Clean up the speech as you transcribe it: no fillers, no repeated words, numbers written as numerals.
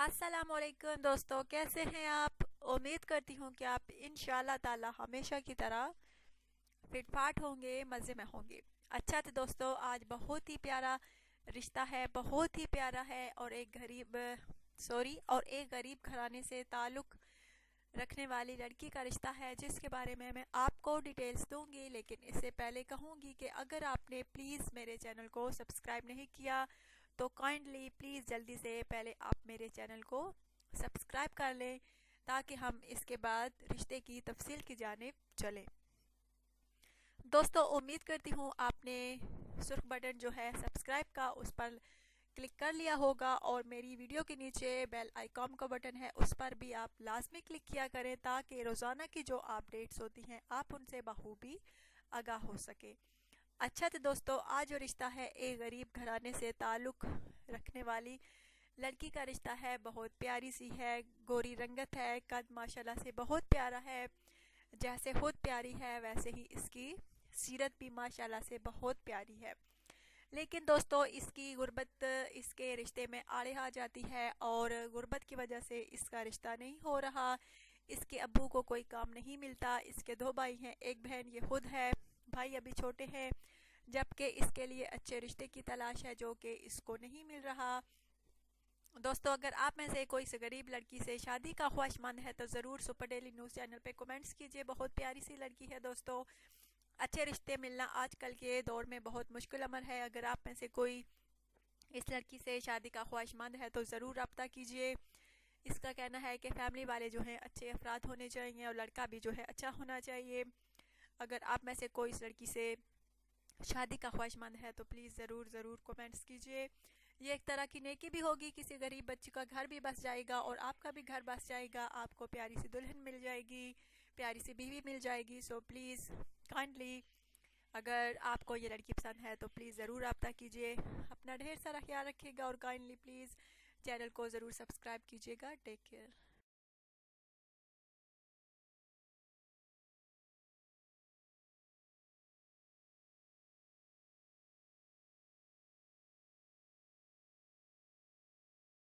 अस्सलामुअलैकुम दोस्तों, कैसे हैं आप। उम्मीद करती हूँ कि आप इंशाल्लाह ताला हमेशा की तरह फिटफाट होंगे, मज़े में होंगे। अच्छा तो दोस्तों, आज बहुत ही प्यारा रिश्ता है, बहुत ही प्यारा है और एक गरीब घराने से ताल्लुक़ रखने वाली लड़की का रिश्ता है, जिसके बारे में मैं आपको डिटेल्स दूंगी। लेकिन इससे पहले कहूँगी कि अगर आपने प्लीज़ मेरे चैनल को सब्सक्राइब नहीं किया तो काइंडली प्लीज़ जल्दी से पहले आप मेरे चैनल को सब्सक्राइब कर लें, ताकि हम इसके बाद रिश्ते की तफसील की जानिब चलें। दोस्तों, उम्मीद करती हूँ आपने सुर्ख बटन जो है सब्सक्राइब का, उस पर क्लिक कर लिया होगा और मेरी वीडियो के नीचे बेल आइकॉन का बटन है, उस पर भी आप लाजमी क्लिक किया करें, ताकि रोज़ाना की जो अपडेट्स होती हैं आप उनसे बखूबी आगाह हो सके। अच्छा तो दोस्तों, आज जो रिश्ता है एक गरीब घराने से ताल्लुक़ रखने वाली लड़की का रिश्ता है। बहुत प्यारी सी है, गोरी रंगत है, कद माशाल्लाह से बहुत प्यारा है। जैसे खुद प्यारी है वैसे ही इसकी सीरत भी माशाल्लाह से बहुत प्यारी है। लेकिन दोस्तों, इसकी गुर्बत इसके रिश्ते में आड़े आ जाती है और गुर्बत की वजह से इसका रिश्ता नहीं हो रहा। इसके अब्बू को कोई काम नहीं मिलता। इसके 2 भाई हैं, एक बहन ये खुद है। भाई अभी छोटे हैं, जबकि इसके लिए अच्छे रिश्ते की तलाश है जो कि इसको नहीं मिल रहा। दोस्तों, अगर आप में से कोई गरीब लड़की से शादी का ख्वाहिशमंद है तो ज़रूर सुपर डेली न्यूज़ चैनल पे कमेंट्स कीजिए। बहुत प्यारी सी लड़की है दोस्तों। अच्छे रिश्ते मिलना आजकल के दौर में बहुत मुश्किल अमर है। अगर आप में से कोई इस लड़की से शादी का ख्वाहिशमंद है तो ज़रूर रब्ता कीजिए। इसका कहना है कि फैमिली वाले जो हैं अच्छे अफराद होने चाहिए और लड़का भी जो है अच्छा होना चाहिए। अगर आप में से कोई इस लड़की से शादी का ख्वाहिशमंद है तो प्लीज़ ज़रूर कमेंट्स कीजिए। ये एक तरह की नेकी भी होगी, किसी गरीब बच्ची का घर भी बस जाएगा और आपका भी घर बस जाएगा। आपको प्यारी सी दुल्हन मिल जाएगी, प्यारी सी बीवी मिल जाएगी। सो प्लीज़ काइंडली, अगर आपको ये लड़की पसंद है तो प्लीज़ ज़रूर रब्ता कीजिए। अपना ढेर सारा ख्याल रखिएगा और काइंडली प्लीज़ चैनल को ज़रूर सब्सक्राइब कीजिएगा। Take care.